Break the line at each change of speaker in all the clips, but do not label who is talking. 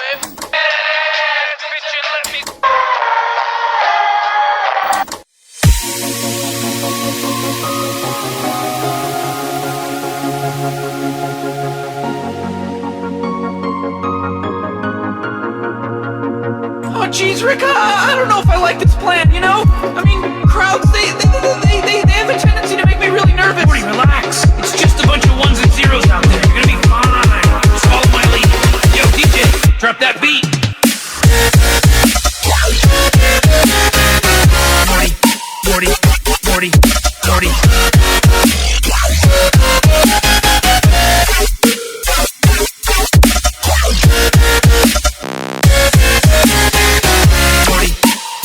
Oh, geez, Rick, I don't know if I like this plan, you know? I mean, crowds, they have a tendency to make me really nervous.
Morty, relax. It's just a bunch of ones and zeros out there. You're gonna be fine. Just follow my lead. Yo, DJ, drop that beat. Morty, Morty, Morty, Morty.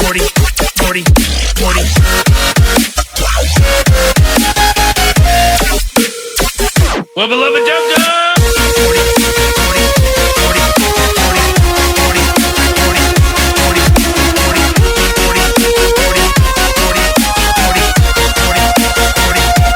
Morty, Morty, Morty. Well, beloved Dum-Dum! Morty, Morty, Morty, Morty, Morty, Morty, Morty, Morty, Morty, Morty, Morty, Morty, Morty, Morty, Morty, Morty,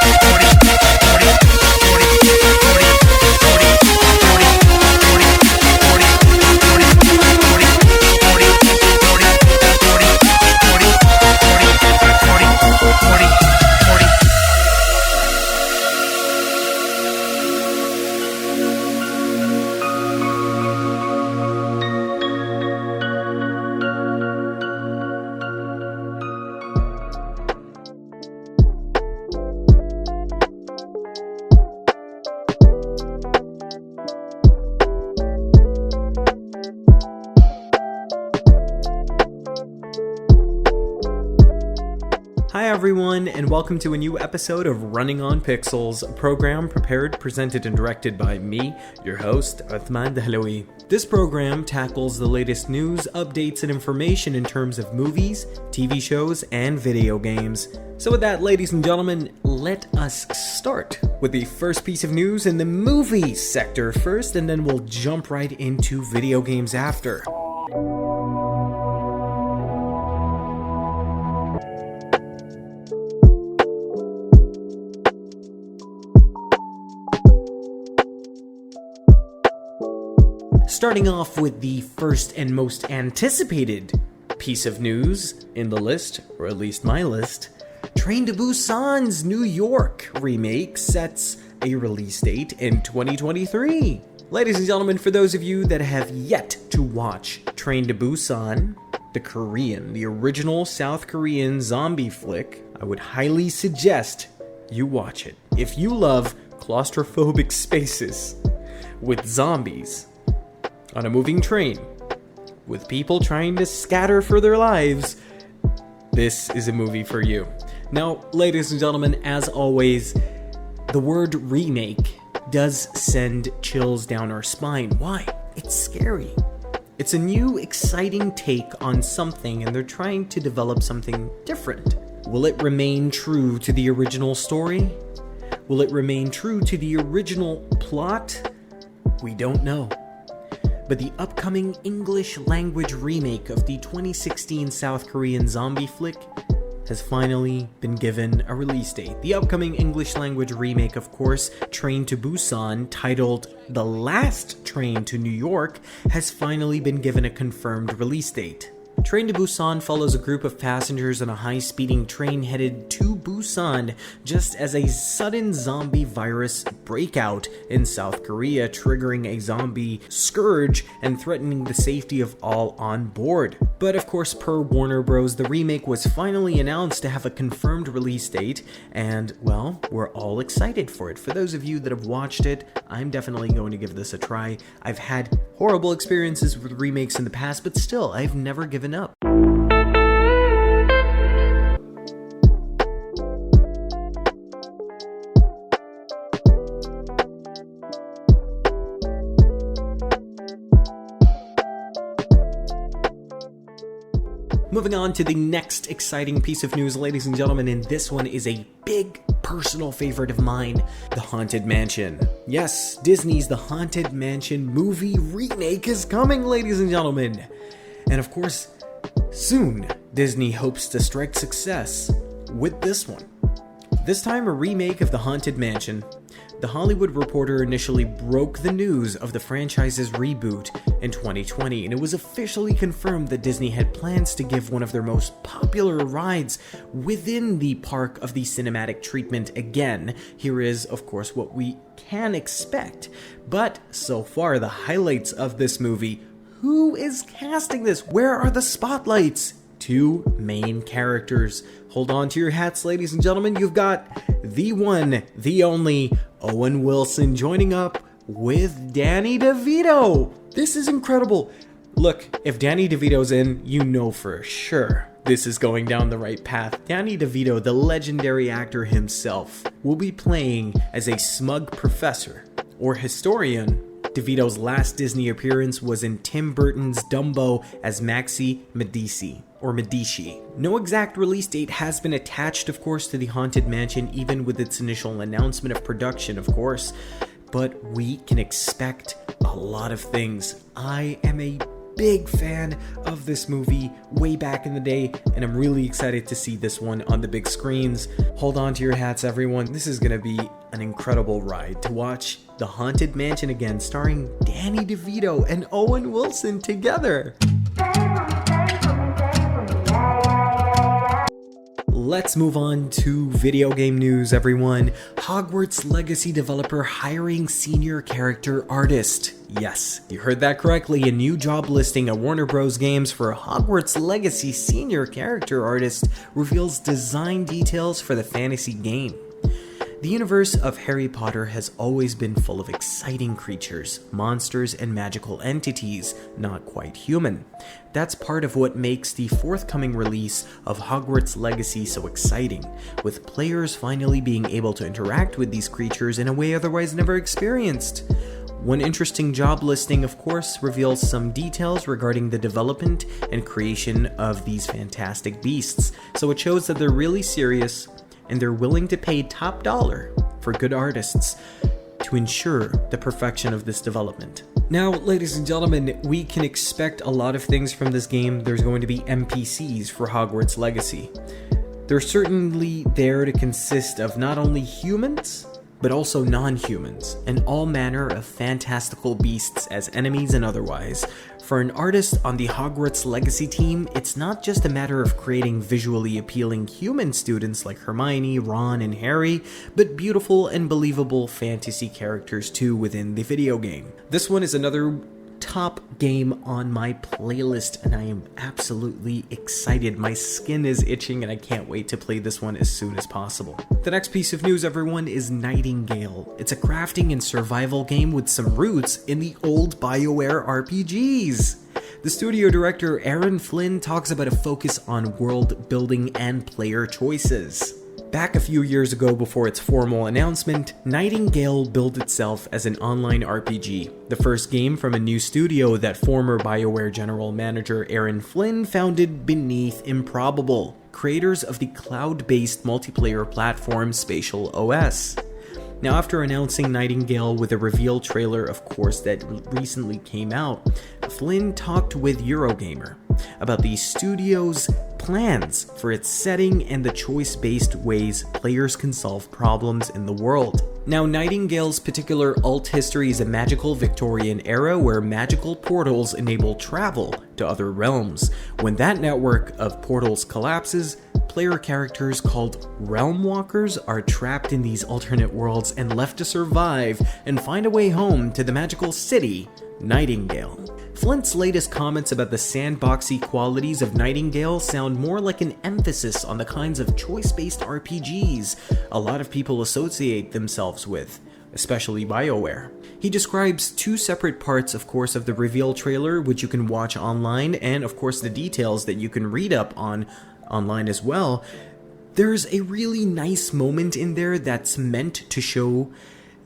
Hi everyone, and welcome to a new episode of Running on Pixels, a program prepared, presented, and directed by me, your host, Uthman Dahlaoui. This program tackles the latest news, updates, and information in terms of movies, TV shows, and video games. So with that, ladies and gentlemen, let us start with the first piece of news in the movie sector first, and then we'll jump right into video games after. Starting off with the first and most anticipated piece of news in the list, or at least my list, Train to Busan's New York remake sets a release date in 2023. Ladies and gentlemen, for those of you that have yet to watch Train to Busan, the original South Korean zombie flick, I would highly suggest you watch it. If you love claustrophobic spaces with zombies on a moving train, with people trying to scatter for their lives, this is a movie for you. Now, ladies and gentlemen, as always, the word remake does send chills down our spine. Why? It's scary. It's a new, exciting take on something, and they're trying to develop something different. Will it remain true to the original story? Will it remain true to the original plot? We don't know. But the upcoming English language remake of the 2016 South Korean zombie flick has finally been given a release date. The upcoming English language remake, of course, Train to Busan, titled The Last Train to New York, has finally been given a confirmed release date. Train to Busan follows a group of passengers on a high-speeding train headed to Busan just as a sudden zombie virus breakout in South Korea, triggering a zombie scourge and threatening the safety of all on board. But of course, per Warner Bros., the remake was finally announced to have a confirmed release date, and, well, we're all excited for it. For those of you that have watched it, I'm definitely going to give this a try. I've had horrible experiences with remakes in the past, but still, I've never given up. Moving on to the next exciting piece of news, ladies and gentlemen, and this one is a big personal favorite of mine, The Haunted Mansion. Yes, Disney's The Haunted Mansion movie remake is coming, ladies and gentlemen. And of course, soon, Disney hopes to strike success with this one. This time, a remake of The Haunted Mansion, The Hollywood Reporter initially broke the news of the franchise's reboot in 2020, and it was officially confirmed that Disney had plans to give one of their most popular rides within the park of the cinematic treatment again. Here is, of course, what we can expect. But so far, the highlights of this movie: who is casting this? Where are the spotlights? Two main characters. Hold on to your hats, ladies and gentlemen. You've got the one, the only Owen Wilson joining up with Danny DeVito. This is incredible. Look, if Danny DeVito's in, you know for sure this is going down the right path. Danny DeVito, the legendary actor himself, will be playing as a smug professor or historian. DeVito's last Disney appearance was in Tim Burton's Dumbo as Maxi Medici. No exact release date has been attached, of course, to the Haunted Mansion, even with its initial announcement of production, of course, but we can expect a lot of things. I am a big fan of this movie way back in the day, and I'm really excited to see this one on the big screens. Hold on to your hats, everyone. This is gonna be an incredible ride to watch The Haunted Mansion again, starring Danny DeVito and Owen Wilson together. Let's move on to video game news, everyone. Hogwarts Legacy developer hiring senior character artist. Yes, you heard that correctly. A new job listing at Warner Bros. Games for a Hogwarts Legacy senior character artist reveals design details for the fantasy game. The universe of Harry Potter has always been full of exciting creatures, monsters, and magical entities not quite human. That's part of what makes the forthcoming release of Hogwarts Legacy so exciting, with players finally being able to interact with these creatures in a way otherwise never experienced. One interesting job listing, of course, reveals some details regarding the development and creation of these fantastic beasts, so it shows that they're really serious and they're willing to pay top dollar for good artists to ensure the perfection of this development. Now, ladies and gentlemen, we can expect a lot of things from this game. There's going to be NPCs for Hogwarts Legacy. They're certainly there to consist of not only humans, but also non-humans, and all manner of fantastical beasts as enemies and otherwise. For an artist on the Hogwarts Legacy team, it's not just a matter of creating visually appealing human students like Hermione, Ron, and Harry, but beautiful and believable fantasy characters too within the video game. This one is another top game on my playlist, and I am absolutely excited. My skin is itching and I can't wait to play this one as soon as possible. The next piece of news, everyone, is Nightingale. It's a crafting and survival game with some roots in the old BioWare RPGs. The studio director Aaron Flynn talks about a focus on world building and player choices. Back a few years ago, before its formal announcement, Nightingale billed itself as an online RPG, the first game from a new studio that former BioWare general manager Aaron Flynn founded beneath Improbable, creators of the cloud-based multiplayer platform Spatial OS. Now, after announcing Nightingale with a reveal trailer, of course, that recently came out, Flynn talked with Eurogamer about the studio's plans for its setting and the choice-based ways players can solve problems in the world. Now, Nightingale's particular alt history is a magical Victorian era where magical portals enable travel to other realms. When that network of portals collapses, player characters called Realm Walkers are trapped in these alternate worlds and left to survive and find a way home to the magical city, Nightingale. Flint's latest comments about the sandboxy qualities of Nightingale sound more like an emphasis on the kinds of choice-based RPGs a lot of people associate themselves with, especially BioWare. He describes two separate parts, of course, of the reveal trailer, which you can watch online, and of course the details that you can read up on online as well. There's a really nice moment in there that's meant to show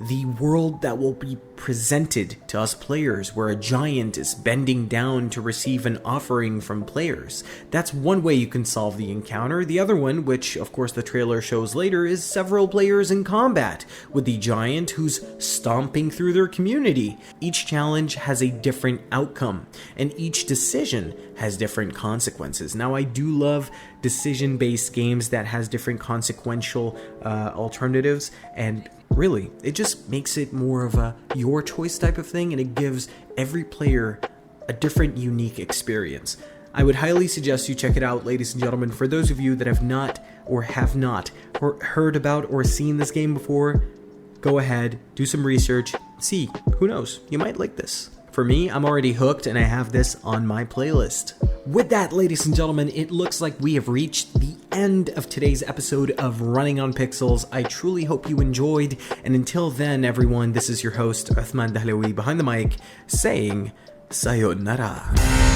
the world that will be presented to us players, where a giant is bending down to receive an offering from players. That's one way you can solve the encounter. The other one, which of course the trailer shows later, is several players in combat with the giant who's stomping through their community. Each challenge has a different outcome, and each decision has different consequences. Now, I do love decision-based games that has different consequential alternatives, and really. It just makes it more of a your choice type of thing, and it gives every player a different, unique experience. I would highly suggest you check it out, ladies and gentlemen. For those of you that have not heard about or seen this game before, go ahead, do some research, see, who knows, you might like this. For me, I'm already hooked and I have this on my playlist. With that, ladies and gentlemen, it looks like we have reached the end of today's episode of Running on Pixels. I truly hope you enjoyed, and until then, everyone, this is your host, Uthman Dahlaoui, behind the mic, saying sayonara.